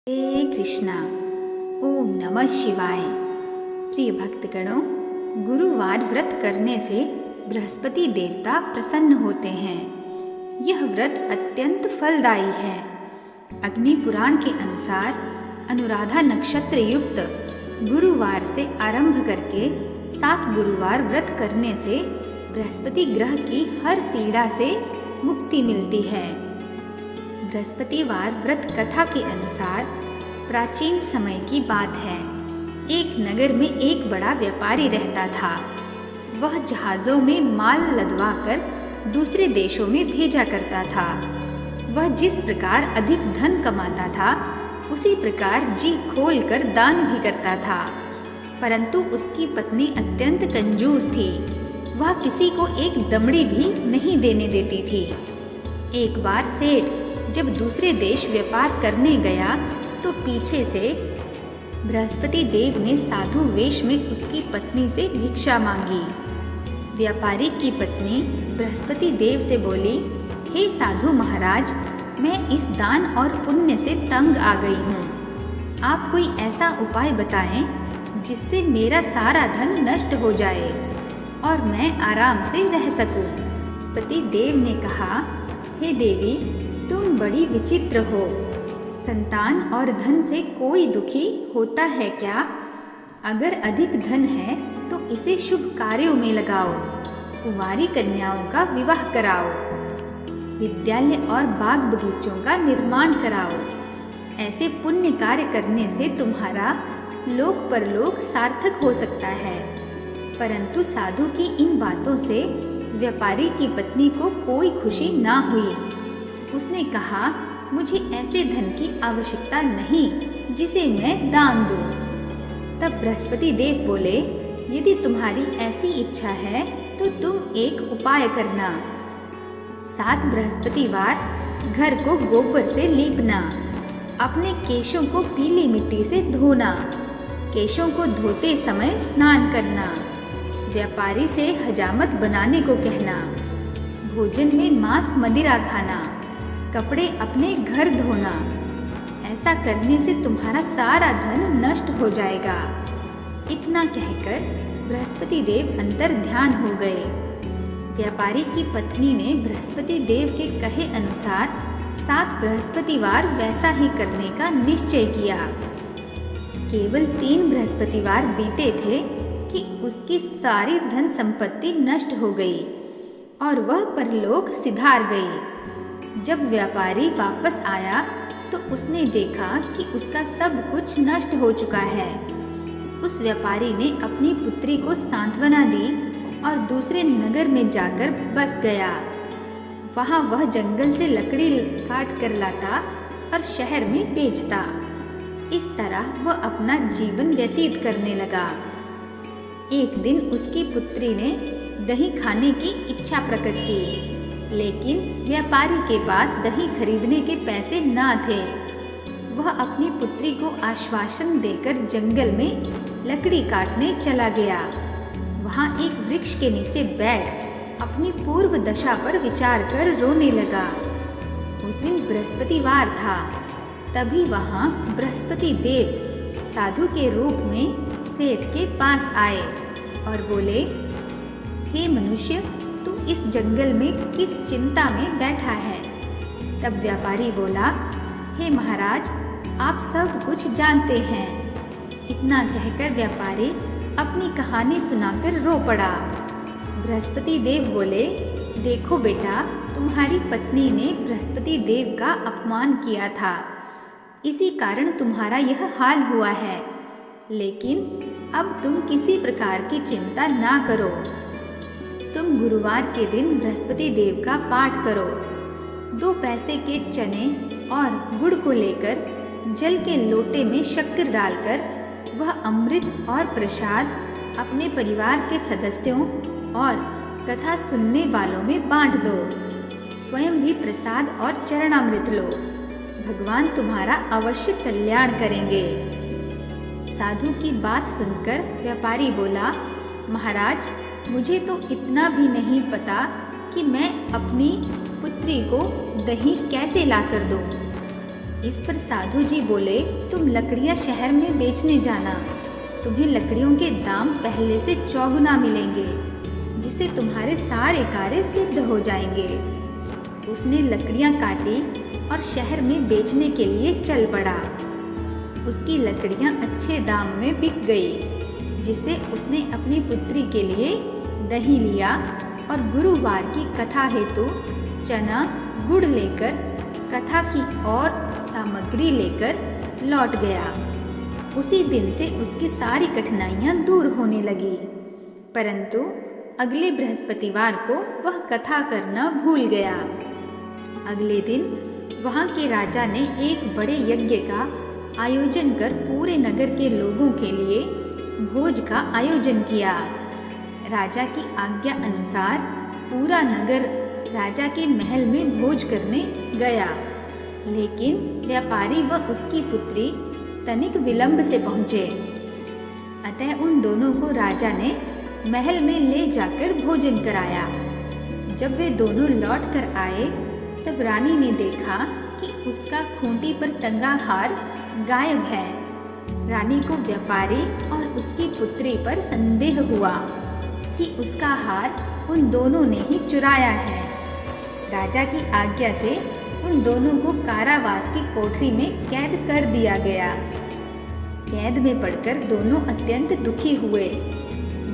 हे कृष्णा। ओम नमः शिवाय। प्रिय भक्तगणों, गुरुवार व्रत करने से बृहस्पति देवता प्रसन्न होते हैं। यह व्रत अत्यंत फलदायी है। अग्नि पुराण के अनुसार अनुराधा नक्षत्र युक्त गुरुवार से आरंभ करके 7 गुरुवार व्रत करने से बृहस्पति ग्रह की हर पीड़ा से मुक्ति मिलती है। बृहस्पतिवार व्रत कथा के अनुसार प्राचीन समय की बात है। एक नगर में एक बड़ा व्यापारी रहता था। वह जहाज़ों में माल लदवाकर दूसरे देशों में भेजा करता था। वह जिस प्रकार अधिक धन कमाता था, उसी प्रकार जी खोलकर दान भी करता था। परंतु उसकी पत्नी अत्यंत कंजूस थी। वह किसी को एक दमड़ी भी नहीं देने देती थी। एक बार सेठ जब दूसरे देश व्यापार करने गया तो पीछे से बृहस्पति देव ने साधु वेश में उसकी पत्नी से भिक्षा मांगी। व्यापारी की पत्नी बृहस्पति देव से बोली, हे साधु महाराज, मैं इस दान और पुण्य से तंग आ गई हूँ। आप कोई ऐसा उपाय बताएं जिससे मेरा सारा धन नष्ट हो जाए और मैं आराम से रह सकूं। बृहस्पति देव ने कहा, हे देवी, तुम बड़ी विचित्र हो। संतान और धन से कोई दुखी होता है क्या? अगर अधिक धन है तो इसे शुभ कार्यों में लगाओ। कुंवारी कन्याओं का विवाह कराओ। विद्यालय और बाग बगीचों का निर्माण कराओ। ऐसे पुण्य कार्य करने से तुम्हारा लोक परलोक सार्थक हो सकता है। परंतु साधु की इन बातों से व्यापारी की पत्नी को कोई खुशी ना हुई। उसने कहा, मुझे ऐसे धन की आवश्यकता नहीं जिसे मैं दान दूं। तब बृहस्पति देव बोले, यदि तुम्हारी ऐसी इच्छा है तो तुम एक उपाय करना। 7 बृहस्पतिवार घर को गोबर से लीपना। अपने केशों को पीली मिट्टी से धोना। केशों को धोते समय स्नान करना। व्यापारी से हजामत बनाने को कहना। भोजन में मांस मदिरा खाना। कपड़े अपने घर धोना। ऐसा करने से तुम्हारा सारा धन नष्ट हो जाएगा। इतना कहकर बृहस्पति देव अंतर ध्यान हो गए। व्यापारी की पत्नी ने बृहस्पति देव के कहे अनुसार 7 बृहस्पतिवार वैसा ही करने का निश्चय किया। केवल 3 बृहस्पतिवार बीते थे कि उसकी सारी धन संपत्ति नष्ट हो गई और वह परलोक सिधार गई। जब व्यापारी वापस आया तो उसने देखा कि उसका सब कुछ नष्ट हो चुका है। उस व्यापारी ने अपनी पुत्री को सांत्वना दी और दूसरे नगर में जाकर बस गया। वहाँ वह जंगल से लकड़ी काट कर लाता और शहर में बेचता। इस तरह वह अपना जीवन व्यतीत करने लगा। एक दिन उसकी पुत्री ने दही खाने की इच्छा प्रकट की, लेकिन व्यापारी के पास दही खरीदने के पैसे ना थे। वह अपनी पुत्री को आश्वासन देकर जंगल में लकड़ी काटने चला गया। वहाँ एक वृक्ष के नीचे बैठ अपनी पूर्व दशा पर विचार कर रोने लगा। उस दिन बृहस्पतिवार था। तभी वहाँ बृहस्पति देव साधु के रूप में सेठ के पास आए और बोले, हे मनुष्य, तू इस जंगल में किस चिंता में बैठा है? तब व्यापारी बोला, हे महाराज, आप सब कुछ जानते हैं। इतना कहकर व्यापारी अपनी कहानी सुनाकर रो पड़ा। बृहस्पति देव बोले, देखो बेटा, तुम्हारी पत्नी ने बृहस्पति देव का अपमान किया था। इसी कारण तुम्हारा यह हाल हुआ है। लेकिन अब तुम किसी प्रकार की चिंता ना करो। तुम गुरुवार के दिन बृहस्पति देव का पाठ करो। 2 पैसे के चने और गुड़ को लेकर जल के लोटे में शक्कर डालकर वह अमृत और प्रसाद अपने परिवार के सदस्यों और कथा सुनने वालों में बांट दो। स्वयं भी प्रसाद और चरणामृत लो। भगवान तुम्हारा अवश्य कल्याण करेंगे। साधु की बात सुनकर व्यापारी बोला, महाराज, मुझे तो इतना भी नहीं पता कि मैं अपनी पुत्री को दही कैसे लाकर दूं। इस पर साधु जी बोले, तुम लकड़ियां शहर में बेचने जाना, तुम्हें लकड़ियों के दाम पहले से चौगुना मिलेंगे, जिससे तुम्हारे सारे कार्य सिद्ध हो जाएंगे। उसने लकड़ियां काटी और शहर में बेचने के लिए चल पड़ा। उसकी लकड़ियां अच्छे दाम में बिक गई, जिससे उसने अपनी पुत्री के लिए दही लिया और गुरुवार की कथा हेतु चना गुड़ लेकर कथा की और सामग्री लेकर लौट गया। उसी दिन से उसकी सारी कठिनाइयां दूर होने लगी, परंतु अगले बृहस्पतिवार को वह कथा करना भूल गया। अगले दिन वहाँ के राजा ने एक बड़े यज्ञ का आयोजन कर पूरे नगर के लोगों के लिए भोज का आयोजन किया। राजा की आज्ञा अनुसार पूरा नगर राजा के महल में भोज करने गया, लेकिन व्यापारी व उसकी पुत्री तनिक विलंब से पहुँचे। अतः उन दोनों को राजा ने महल में ले जाकर भोजन कराया। जब वे दोनों लौट कर आए, तब रानी ने देखा कि उसका खूंटी पर टंगा हार गायब है। रानी को व्यापारी और उसकी पुत्री पर संदेह हुआ कि उसका हार उन दोनों ने ही चुराया है। राजा की आज्ञा से उन दोनों को कारावास की कोठरी में कैद कर दिया गया। कैद में पड़कर दोनों अत्यंत दुखी हुए।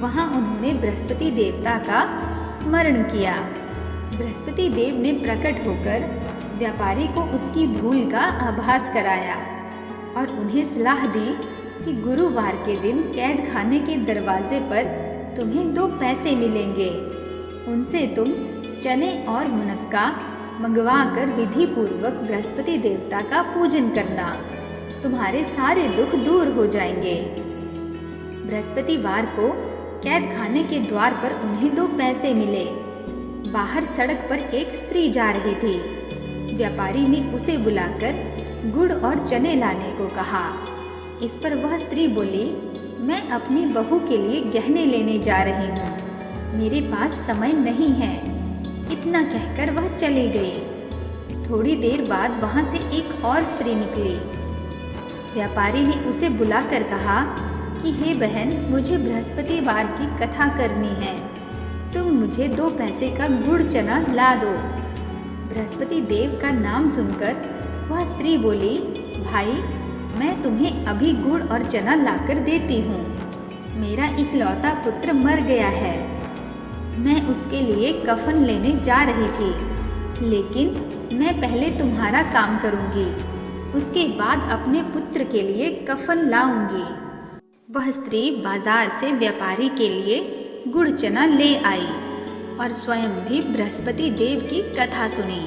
वहाँ उन्होंने बृहस्पति देवता का स्मरण किया। बृहस्पति देव ने प्रकट होकर व्यापारी को उसकी भूल का आभास कराया और उन्हें सलाह दी कि गुरुवार के दिन कैद खाने के दरवाजे पर तुम्हें 2 पैसे मिलेंगे। उनसे तुम चने और मुनक्का मंगवा कर विधि पूर्वक बृहस्पति देवता का पूजन करना, तुम्हारे सारे दुख दूर हो जाएंगे। बृहस्पतिवार को कैद खाने के द्वार पर उन्हें 2 पैसे मिले। बाहर सड़क पर एक स्त्री जा रही थी। व्यापारी ने उसे बुलाकर गुड़ और चने लाने को कहा। इस पर वह स्त्री बोली, मैं अपनी बहू के लिए गहने लेने जा रही हूँ, मेरे पास समय नहीं है। इतना कहकर वह चली गई। थोड़ी देर बाद वहाँ से एक और स्त्री निकली। व्यापारी ने उसे बुलाकर कहा कि हे बहन, मुझे बृहस्पतिवार की कथा करनी है, तुम मुझे 2 पैसे का गुड़ चना ला दो। बृहस्पति देव का नाम सुनकर वह स्त्री बोली, भाई, मैं तुम्हें अभी गुड़ और चना लाकर देती हूँ। मेरा इकलौता पुत्र मर गया है, मैं उसके लिए कफन लेने जा रही थी, लेकिन मैं पहले तुम्हारा काम करूँगी, उसके बाद अपने पुत्र के लिए कफन लाऊंगी। वह स्त्री बाजार से व्यापारी के लिए गुड़ चना ले आई और स्वयं भी बृहस्पति देव की कथा सुनी।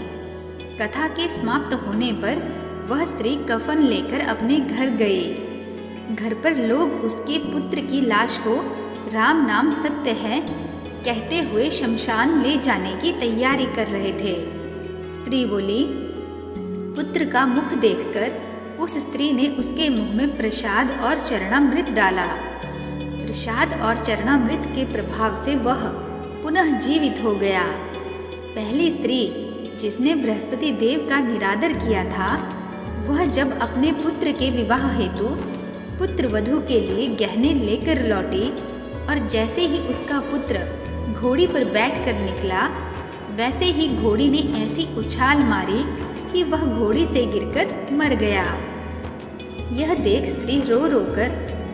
कथा के समाप्त होने पर वह स्त्री कफन लेकर अपने घर गई। घर पर लोग उसके पुत्र की लाश को राम नाम सत्य है कहते हुए शमशान ले जाने की तैयारी कर रहे थे। स्त्री बोली, पुत्र का मुख देखकर उस स्त्री ने उसके मुंह में प्रसाद और चरणामृत डाला। प्रसाद और चरणामृत के प्रभाव से वह पुनः जीवित हो गया। पहली स्त्री जिसने बृहस्पति देव का निरादर किया था, वह जब अपने पुत्र के विवाह हेतु पुत्र वधू के लिए गहने लेकर लौटी और जैसे ही उसका पुत्र घोड़ी पर बैठकर निकला, वैसे ही घोड़ी ने ऐसी उछाल मारी कि वह घोड़ी से गिरकर मर गया। यह देख स्त्री रो रो कर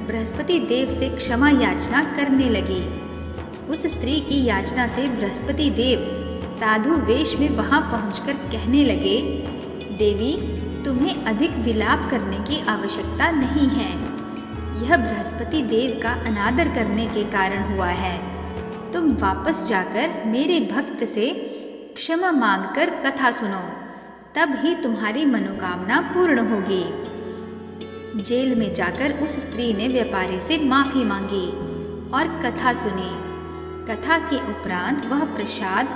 बृहस्पति देव से क्षमा याचना करने लगी। उस स्त्री की याचना से बृहस्पति देव साधु वेश में वहां पहुंचकर कहने लगे, देवी, तुम्हें अधिक विलाप करने की आवश्यकता नहीं है। यह बृहस्पति देव का अनादर करने के कारण हुआ है। तुम वापस जाकर मेरे भक्त से क्षमा मांगकर कथा सुनो, तब ही तुम्हारी मनोकामना पूर्ण होगी। जेल में जाकर उस स्त्री ने व्यापारी से माफी मांगी और कथा सुनी। कथा के उपरांत वह प्रसाद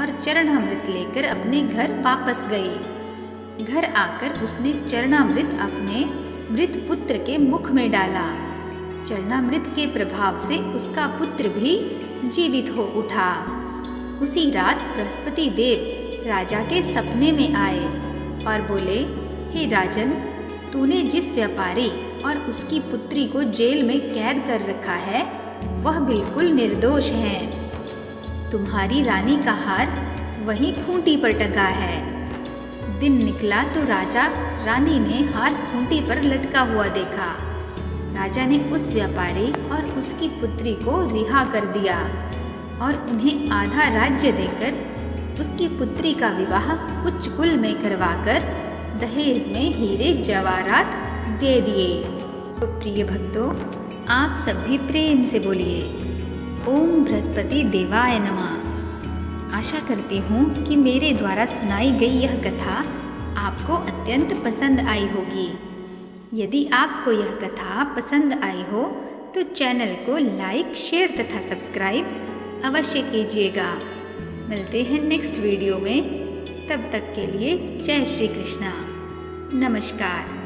और चरणामृत लेकर अपने घर वापस गई। घर आकर उसने चरणामृत अपने मृत पुत्र के मुख में डाला। चरणामृत के प्रभाव से उसका पुत्र भी जीवित हो उठा। उसी रात बृहस्पति देव राजा के सपने में आए और बोले, हे राजन, तूने जिस व्यापारी और उसकी पुत्री को जेल में कैद कर रखा है वह बिल्कुल निर्दोष है। तुम्हारी रानी का हार वहीं खूंटी पर टंगा है। दिन निकला तो राजा रानी ने हार खूंटी पर लटका हुआ देखा। राजा ने उस व्यापारी और उसकी पुत्री को रिहा कर दिया और उन्हें आधा राज्य देकर उसकी पुत्री का विवाह उच्च कुल में करवाकर दहेज में हीरे जवाहरात दे दिए। तो प्रिय भक्तों, आप सब भी प्रेम से बोलिए ओम बृहस्पति देवाय नमः। आशा करती हूँ कि मेरे द्वारा सुनाई गई यह कथा आपको अत्यंत पसंद आई होगी। यदि आपको यह कथा पसंद आई हो तो चैनल को लाइक, शेयर तथा सब्सक्राइब अवश्य कीजिएगा। मिलते हैं नेक्स्ट वीडियो में। तब तक के लिए जय श्री कृष्णा। नमस्कार।